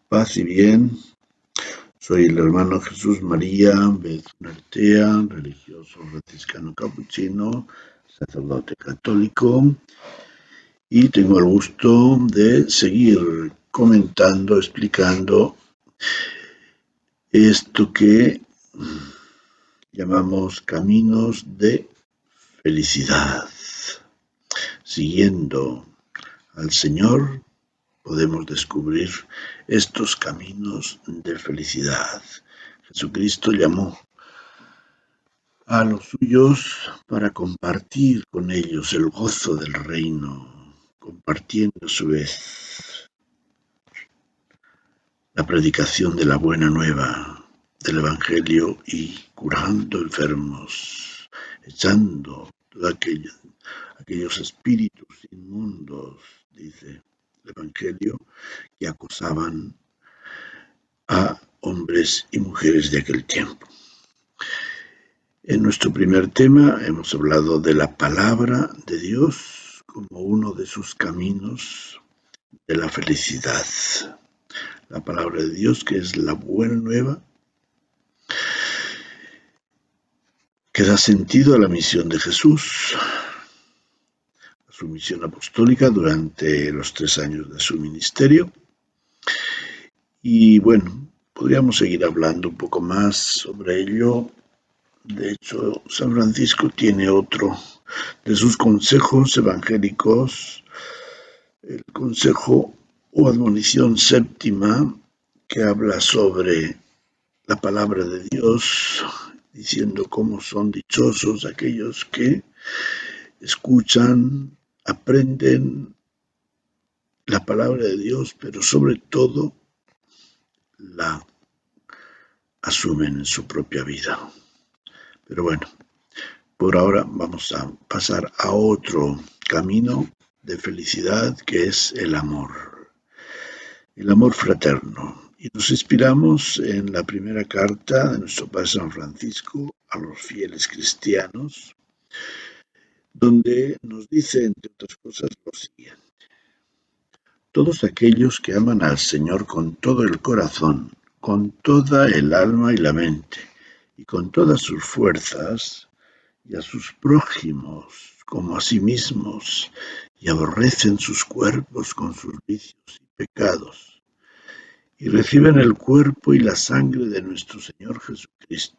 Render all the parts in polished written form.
Paz y bien, soy el hermano Jesús María Bezunartea, religioso franciscano capuchino, sacerdote católico, y tengo el gusto de seguir comentando, explicando esto que llamamos caminos de felicidad. Siguiendo al Señor, podemos descubrir estos caminos de felicidad. Jesucristo llamó a los suyos para compartir con ellos el gozo del reino, compartiendo a su vez la predicación de la buena nueva del Evangelio y curando enfermos, echando todos aquellos espíritus inmundos, dice el Evangelio, que acosaban a hombres y mujeres de aquel tiempo. En nuestro primer tema hemos hablado de la palabra de Dios como uno de sus caminos de la felicidad. La palabra de Dios, que es la buena nueva, que da sentido a la misión de Jesús, a su misión apostólica durante los 3 años de su ministerio. Y bueno, podríamos seguir hablando un poco más sobre ello. De hecho, San Francisco tiene otro de sus consejos evangélicos, el consejo o admonición séptima, que habla sobre la palabra de Dios, diciendo cómo son dichosos aquellos que escuchan, aprenden la palabra de Dios, pero sobre todo la asumen en su propia vida. Pero bueno, por ahora vamos a pasar a otro camino de felicidad, que es el amor fraterno. Y nos inspiramos en la primera carta de nuestro Padre San Francisco a los fieles cristianos, donde nos dice, entre otras cosas, lo siguiente: todos aquellos que aman al Señor con todo el corazón, con toda el alma y la mente, y con todas sus fuerzas, y a sus prójimos como a sí mismos, y aborrecen sus cuerpos con sus vicios y pecados, y reciben el cuerpo y la sangre de nuestro Señor Jesucristo,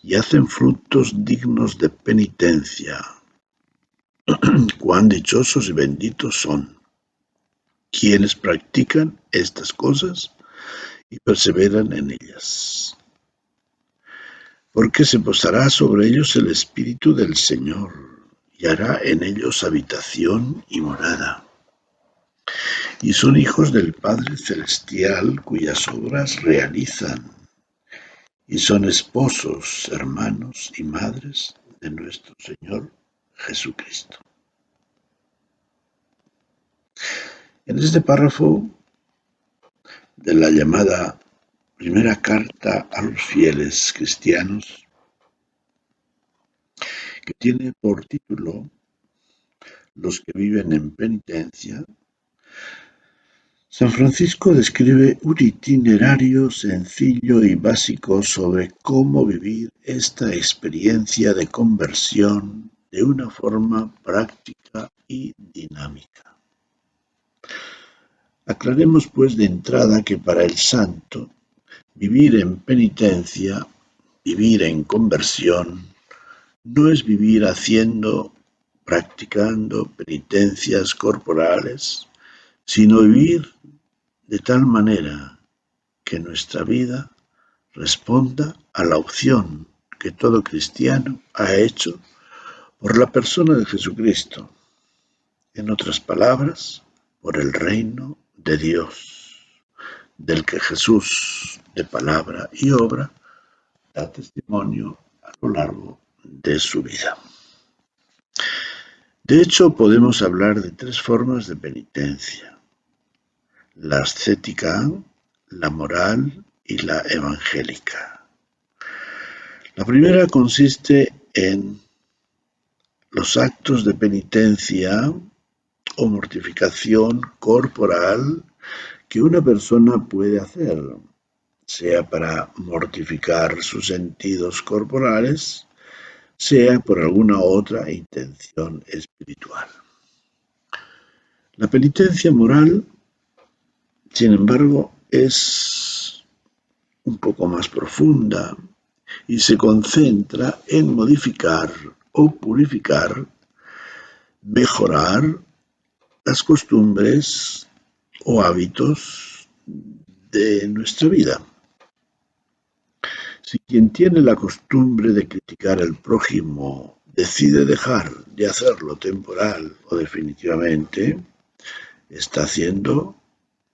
y hacen frutos dignos de penitencia. Cuán dichosos y benditos son quienes practican estas cosas y perseveran en ellas, porque se posará sobre ellos el Espíritu del Señor, y hará en ellos habitación y morada. Y son hijos del Padre Celestial, cuyas obras realizan, y son esposos, hermanos y madres de nuestro Señor Jesucristo. En este párrafo de la llamada primera carta a los fieles cristianos, que tiene por título Los que viven en penitencia, San Francisco describe un itinerario sencillo y básico sobre cómo vivir esta experiencia de conversión de una forma práctica y dinámica. Aclaremos pues de entrada que para el santo, vivir en penitencia, vivir en conversión, no es vivir haciendo, practicando penitencias corporales, sino vivir de tal manera que nuestra vida responda a la opción que todo cristiano ha hecho por la persona de Jesucristo. En otras palabras, por el reino de Dios, del que Jesús, de palabra y obra, da testimonio a lo largo de su vida. De hecho, podemos hablar de 3 formas de penitencia: la ascética, la moral y la evangélica. La primera consiste en los actos de penitencia o mortificación corporal que una persona puede hacer, sea para mortificar sus sentidos corporales, sea por alguna otra intención espiritual. La penitencia moral, sin embargo, es un poco más profunda y se concentra en modificar o purificar, mejorar las costumbres o hábitos de nuestra vida. Si quien tiene la costumbre de criticar al prójimo decide dejar de hacerlo temporal o definitivamente, está haciendo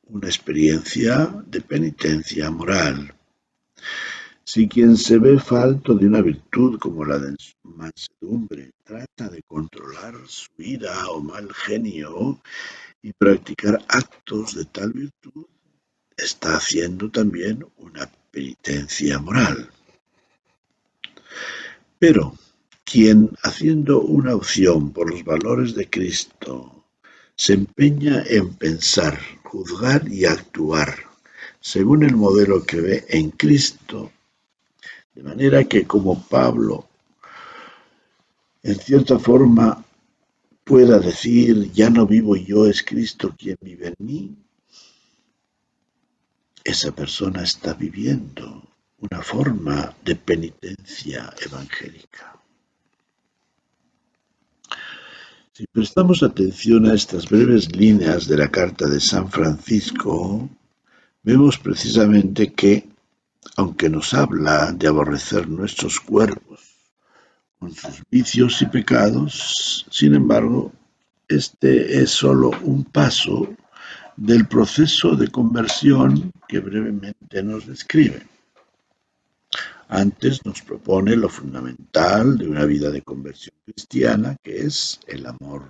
una experiencia de penitencia moral. Si quien se ve falto de una virtud como la de mansedumbre trata de controlar su ira o mal genio y practicar actos de tal virtud, está haciendo también una penitencia moral. Pero quien, haciendo una opción por los valores de Cristo, se empeña en pensar, juzgar y actuar según el modelo que ve en Cristo, de manera que como Pablo, en cierta forma, pueda decir, ya no vivo yo, es Cristo quien vive en mí, esa persona está viviendo una forma de penitencia evangélica. Si prestamos atención a estas breves líneas de la carta de San Francisco, vemos precisamente que, aunque nos habla de aborrecer nuestros cuerpos con sus vicios y pecados, sin embargo, este es solo un paso del proceso de conversión que brevemente nos describe. Antes nos propone lo fundamental de una vida de conversión cristiana, que es el amor.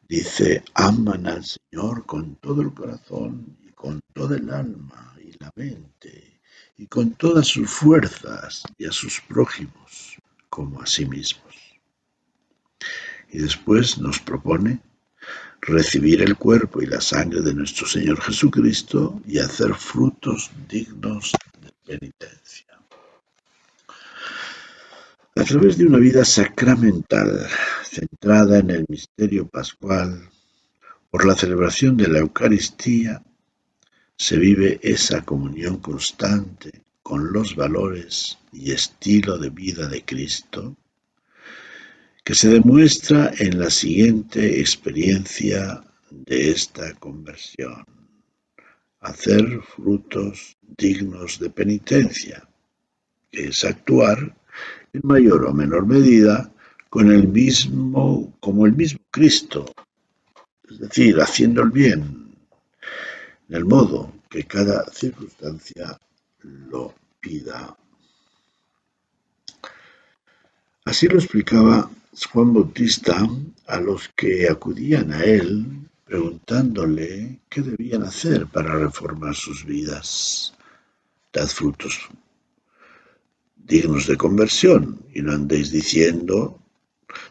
Dice, aman al Señor con todo el corazón y con toda el alma y la mente y con todas sus fuerzas y a sus prójimos como a sí mismos. Y después nos propone recibir el cuerpo y la sangre de nuestro Señor Jesucristo y hacer frutos dignos de penitencia. A través de una vida sacramental, centrada en el misterio pascual, por la celebración de la Eucaristía, se vive esa comunión constante con los valores y estilo de vida de Cristo, que se demuestra en la siguiente experiencia de esta conversión: hacer frutos dignos de penitencia, que es actuar en mayor o menor medida como el mismo Cristo, es decir, haciendo el bien, en el modo que cada circunstancia lo pida. Así lo explicaba Juan Bautista a los que acudían a él preguntándole qué debían hacer para reformar sus vidas. Dad frutos dignos de conversión y no andéis diciendo,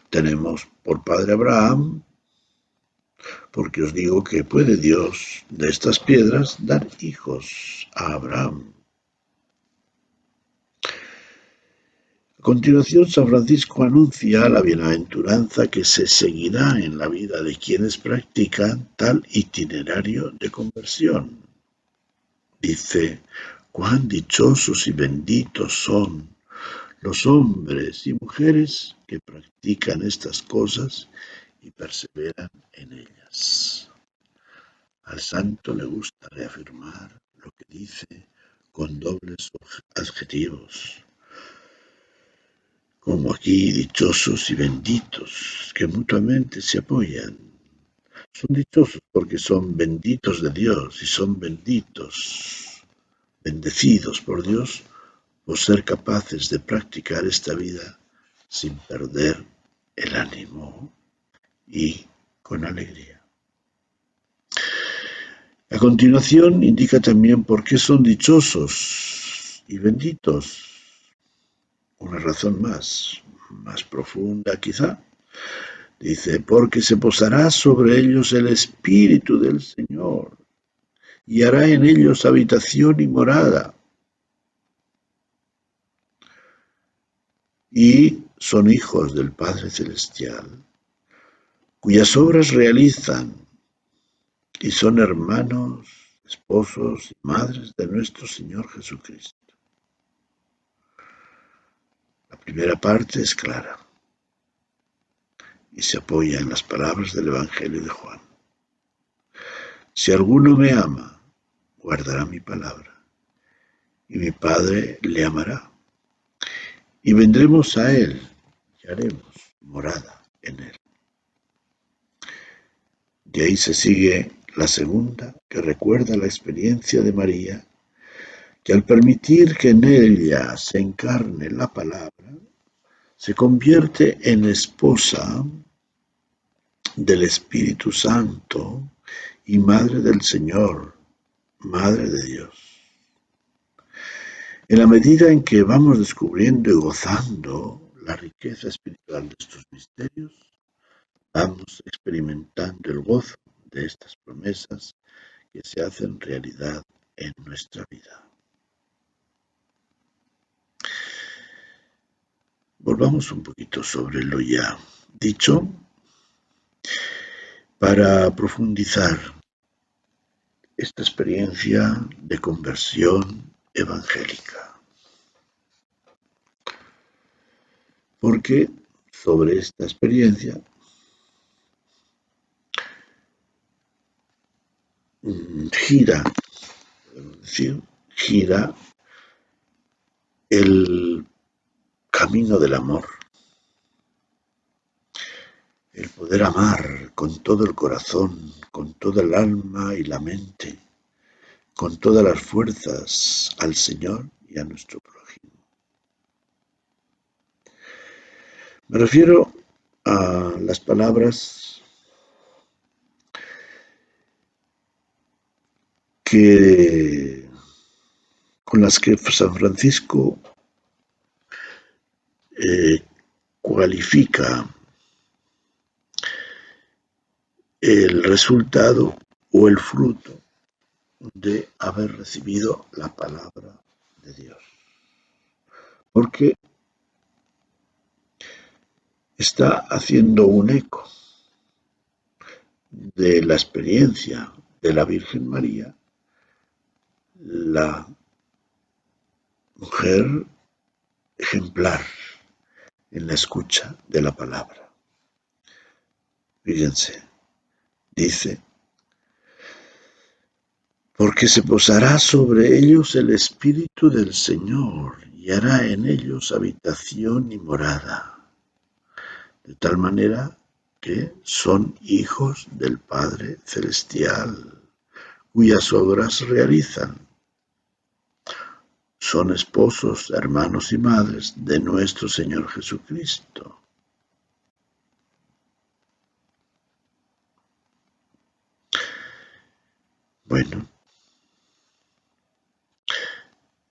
tenemos por padre Abraham, porque os digo que puede Dios de estas piedras dar hijos a Abraham. A continuación, San Francisco anuncia la bienaventuranza que se seguirá en la vida de quienes practican tal itinerario de conversión. Dice, cuán dichosos y benditos son los hombres y mujeres que practican estas cosas y perseveran en ellas. Al santo le gusta reafirmar lo que dice con dobles adjetivos, como aquí dichosos y benditos, que mutuamente se apoyan. Son dichosos porque son benditos de Dios y son benditos, bendecidos por Dios por ser capaces de practicar esta vida sin perder el ánimo y con alegría. A continuación indica también por qué son dichosos y benditos. Una razón más profunda quizá. Dice, porque se posará sobre ellos el Espíritu del Señor y hará en ellos habitación y morada. Y son hijos del Padre Celestial, cuyas obras realizan, y son hermanos, esposos y madres de nuestro Señor Jesucristo. La primera parte es clara y se apoya en las palabras del Evangelio de Juan. Si alguno me ama, guardará mi palabra, y mi Padre le amará, y vendremos a él y haremos morada en él. De ahí se sigue la segunda, que recuerda la experiencia de María, que al permitir que en ella se encarne la palabra, se convierte en esposa del Espíritu Santo y madre del Señor, madre de Dios. En la medida en que vamos descubriendo y gozando la riqueza espiritual de estos misterios, vamos experimentando el gozo de estas promesas que se hacen realidad en nuestra vida. Volvamos un poquito sobre lo ya dicho para profundizar esta experiencia de conversión evangélica. Porque sobre esta experiencia gira el camino del amor, el poder amar con todo el corazón, con toda el alma y la mente, con todas las fuerzas al Señor y a nuestro prójimo. Me refiero a las palabras con las que San Francisco cualifica el resultado o el fruto de haber recibido la palabra de Dios. Porque está haciendo un eco de la experiencia de la Virgen María, la mujer ejemplar en la escucha de la palabra. Fíjense, dice, porque se posará sobre ellos el Espíritu del Señor y hará en ellos habitación y morada, de tal manera que son hijos del Padre Celestial, cuyas obras realizan. Son esposos, hermanos y madres de nuestro Señor Jesucristo. Bueno,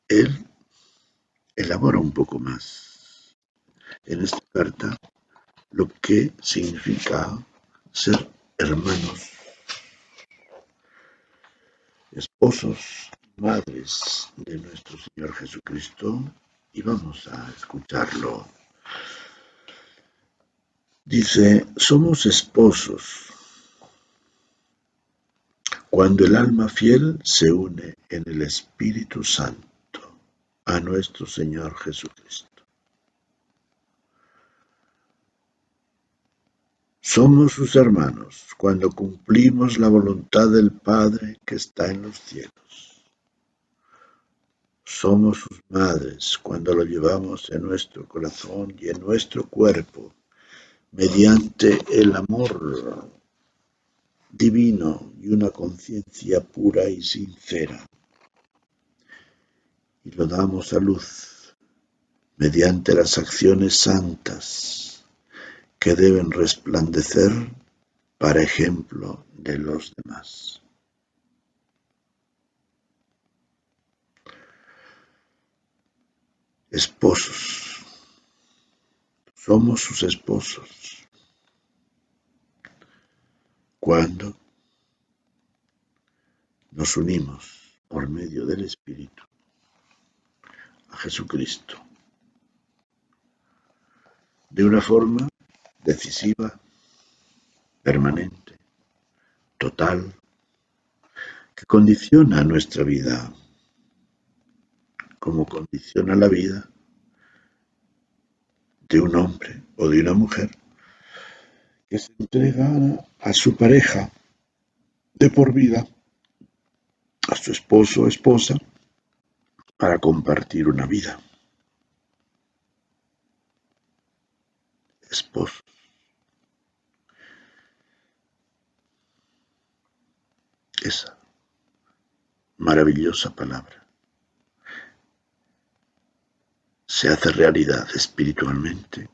él elabora un poco más en esta carta lo que significa ser hermanos, esposos, madres de nuestro Señor Jesucristo, y vamos a escucharlo. Dice, somos esposos cuando el alma fiel se une en el Espíritu Santo a nuestro Señor Jesucristo. Somos sus hermanos cuando cumplimos la voluntad del Padre que está en los cielos. Somos sus madres cuando lo llevamos en nuestro corazón y en nuestro cuerpo, mediante el amor divino y una conciencia pura y sincera. Y lo damos a luz mediante las acciones santas que deben resplandecer para ejemplo de los demás. Esposos, somos sus esposos cuando nos unimos por medio del Espíritu a Jesucristo de una forma decisiva, permanente, total, que condiciona nuestra vida, como condiciona la vida de un hombre o de una mujer que se entrega a su pareja de por vida, a su esposo o esposa, para compartir una vida. Esposo. Esa maravillosa palabra se hace realidad espiritualmente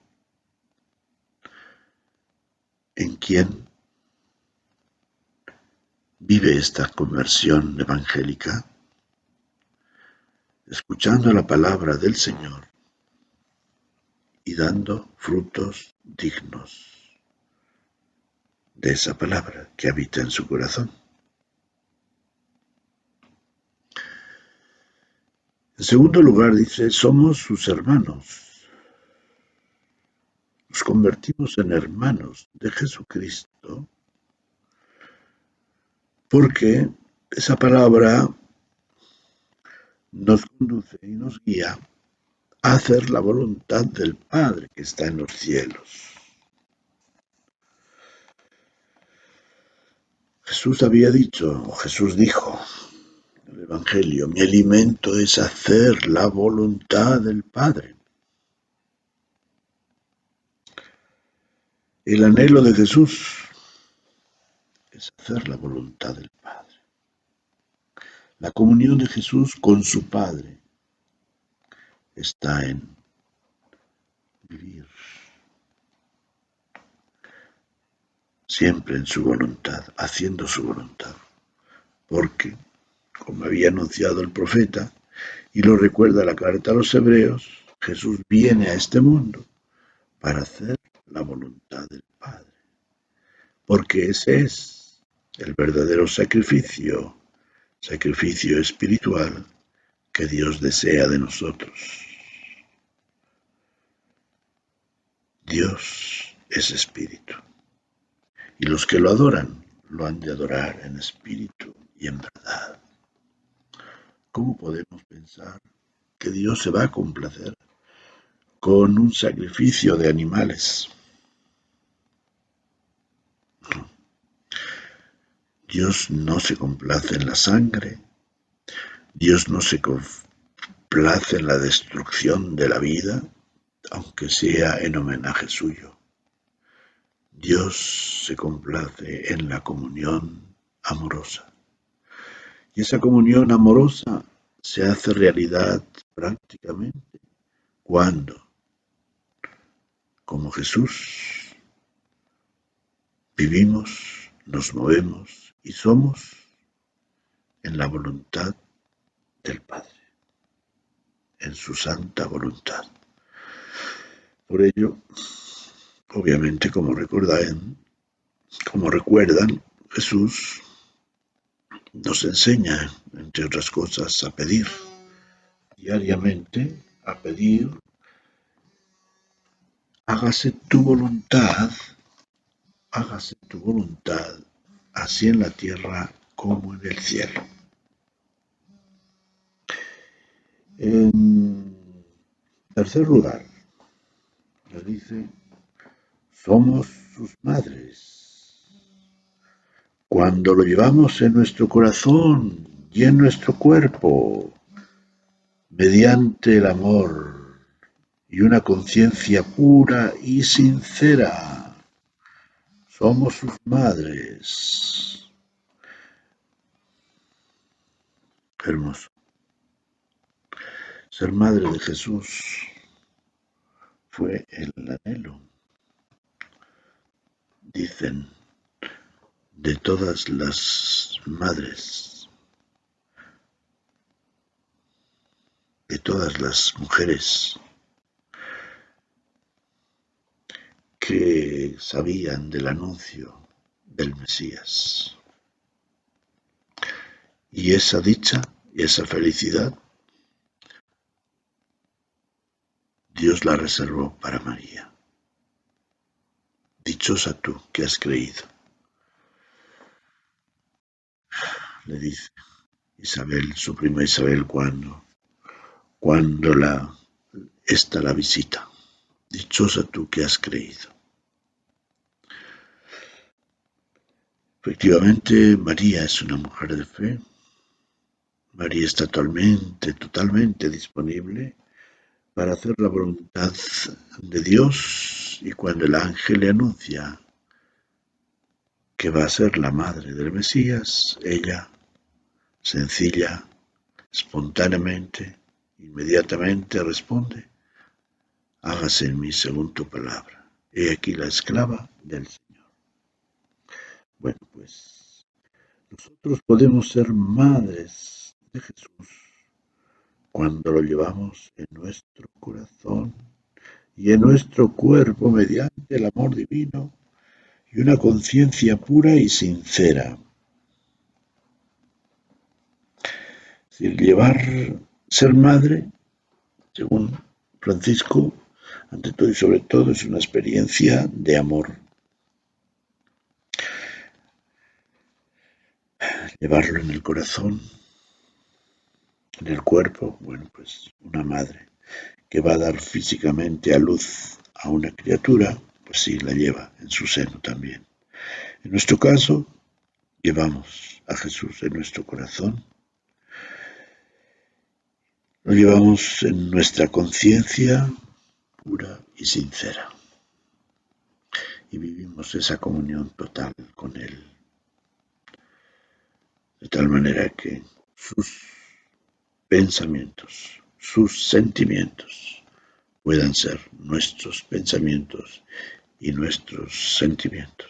en quien vive esta conversión evangélica, escuchando la palabra del Señor y dando frutos dignos de esa palabra que habita en su corazón. En segundo lugar, dice, somos sus hermanos. Nos convertimos en hermanos de Jesucristo porque esa palabra nos conduce y nos guía a hacer la voluntad del Padre que está en los cielos. Jesús había dicho, o Jesús dijo en el Evangelio, mi alimento es hacer la voluntad del Padre. El anhelo de Jesús es hacer la voluntad del Padre. La comunión de Jesús con su Padre está en vivir siempre en su voluntad, haciendo su voluntad. Porque, como había anunciado el profeta, y lo recuerda la carta a los hebreos, Jesús viene a este mundo para hacer la voluntad del Padre. Porque ese es el verdadero sacrificio espiritual que Dios desea de nosotros. Dios es espíritu, y los que lo adoran lo han de adorar en espíritu y en verdad. ¿Cómo podemos pensar que Dios se va a complacer con un sacrificio de animales? No. Dios no se complace en la sangre, Dios no se complace en la destrucción de la vida, aunque sea en homenaje suyo. Dios se complace en la comunión amorosa. Y esa comunión amorosa se hace realidad prácticamente cuando, como Jesús, vivimos, nos movemos y somos en la voluntad del Padre, en su santa voluntad. Por ello, obviamente, como recuerdan, Jesús nos enseña, entre otras cosas, a pedir diariamente, a pedir, hágase tu voluntad, así en la tierra como en el cielo. En tercer lugar, le dice, somos sus madres. Cuando lo llevamos en nuestro corazón y en nuestro cuerpo, mediante el amor y una conciencia pura y sincera, somos sus madres. Hermoso. Ser madre de Jesús fue el anhelo, dicen, de todas las madres, de todas las mujeres que sabían del anuncio del Mesías. Y esa dicha y esa felicidad Dios la reservó para María. Dichosa tú que has creído, le dice Isabel, su prima Isabel, cuando esta la visita. Dichosa tú que has creído. Efectivamente, María es una mujer de fe. María está totalmente disponible para hacer la voluntad de Dios, y cuando el ángel le anuncia que va a ser la madre del Mesías, ella, sencilla, espontáneamente, inmediatamente responde: hágase en mí según tu palabra. He aquí la esclava del Señor. Bueno, pues nosotros podemos ser madres de Jesús cuando lo llevamos en nuestro corazón y en nuestro cuerpo mediante el amor divino y una conciencia pura y sincera. Si ser madre, según Francisco, ante todo y sobre todo, es una experiencia de amor. Llevarlo en el corazón, en el cuerpo, bueno, pues una madre que va a dar físicamente a luz a una criatura, pues sí, la lleva en su seno también. En nuestro caso, llevamos a Jesús en nuestro corazón, lo llevamos en nuestra conciencia pura y sincera, y vivimos esa comunión total con Él, de tal manera que sus pensamientos, sus sentimientos puedan ser nuestros pensamientos y nuestros sentimientos.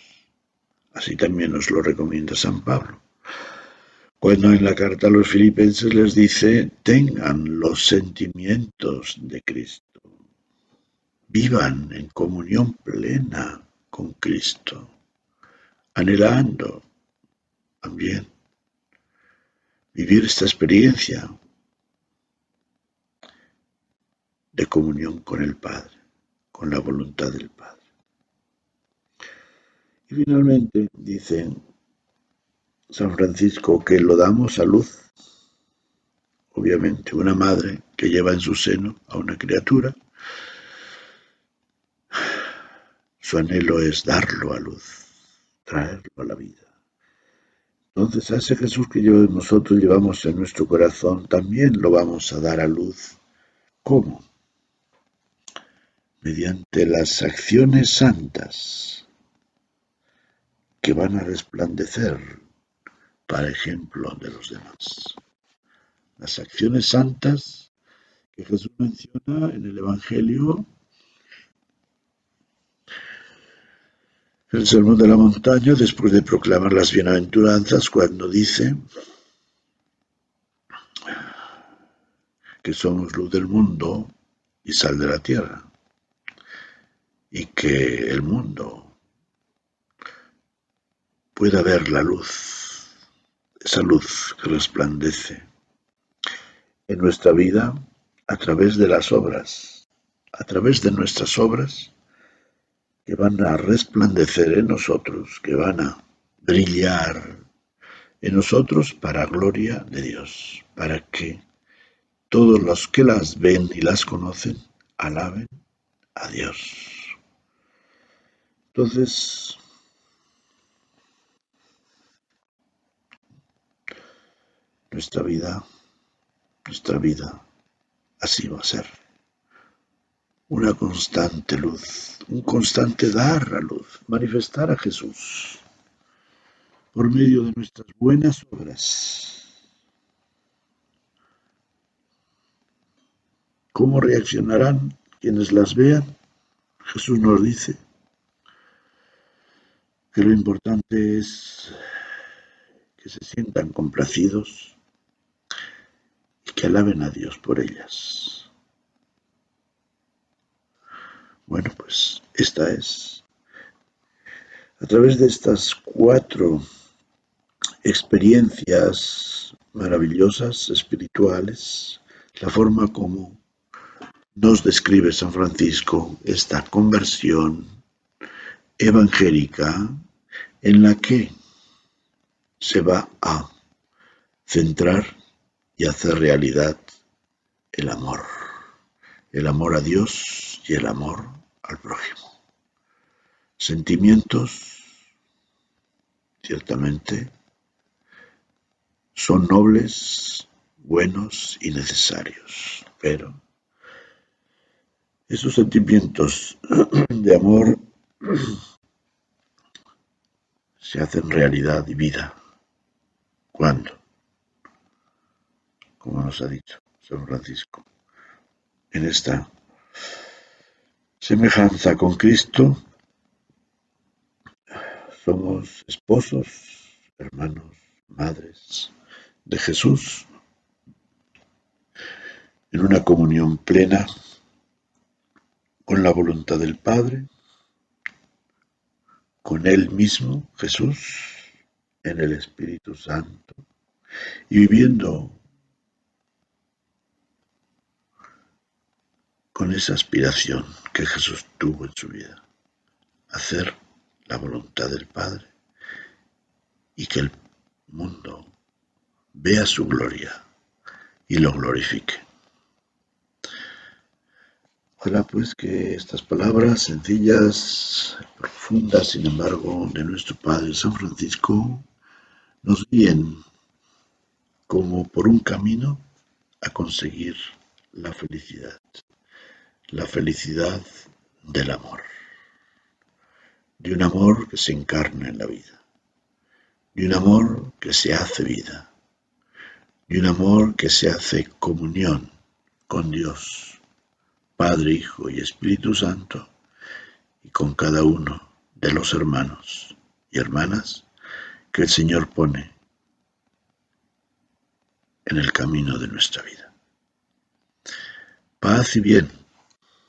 Así también nos lo recomienda San Pablo, cuando en la carta a los filipenses les dice: tengan los sentimientos de Cristo, vivan en comunión plena con Cristo, anhelando también vivir esta experiencia de comunión con el Padre, con la voluntad del Padre. Y finalmente dice San Francisco que lo damos a luz. Obviamente, una madre que lleva en su seno a una criatura, su anhelo es darlo a luz, traerlo a la vida. Entonces, a ese Jesús que nosotros llevamos en nuestro corazón, también lo vamos a dar a luz. ¿Cómo? Mediante las acciones santas que van a resplandecer para ejemplo de los demás. Las acciones santas que Jesús menciona en el Evangelio, el Sermón de la Montaña, después de proclamar las bienaventuranzas, cuando dice que somos luz del mundo y sal de la tierra, y que el mundo pueda ver la luz, esa luz que resplandece en nuestra vida a través de las obras, a través de nuestras obras, que van a resplandecer en nosotros, que van a brillar en nosotros para gloria de Dios, para que todos los que las ven y las conocen alaben a Dios. Entonces, nuestra vida, así va a ser. Una constante luz, un constante dar a luz, manifestar a Jesús por medio de nuestras buenas obras. ¿Cómo reaccionarán quienes las vean? Jesús nos dice que lo importante es que se sientan complacidos y que alaben a Dios por ellas. Bueno, pues a través de estas 4 experiencias maravillosas, espirituales, la forma como nos describe San Francisco esta conversión evangélica en la que se va a centrar y hacer realidad el amor a Dios y el amor al prójimo. Sentimientos, ciertamente, son nobles, buenos y necesarios, pero esos sentimientos de amor se hacen realidad y vida. ¿Cuándo? Como nos ha dicho San Francisco, en esta semejanza con Cristo, somos esposos, hermanos, madres de Jesús, en una comunión plena con la voluntad del Padre, con Él mismo, Jesús, en el Espíritu Santo, y viviendo con esa aspiración que Jesús tuvo en su vida, hacer la voluntad del Padre y que el mundo vea su gloria y lo glorifique. Ojalá pues que estas palabras sencillas, profundas, sin embargo, de nuestro Padre San Francisco, nos guíen como por un camino a conseguir la felicidad del amor, de un amor que se encarna en la vida, de un amor que se hace vida, de un amor que se hace comunión con Dios, Padre, Hijo y Espíritu Santo, y con cada uno de los hermanos y hermanas que el Señor pone en el camino de nuestra vida. Paz y bien.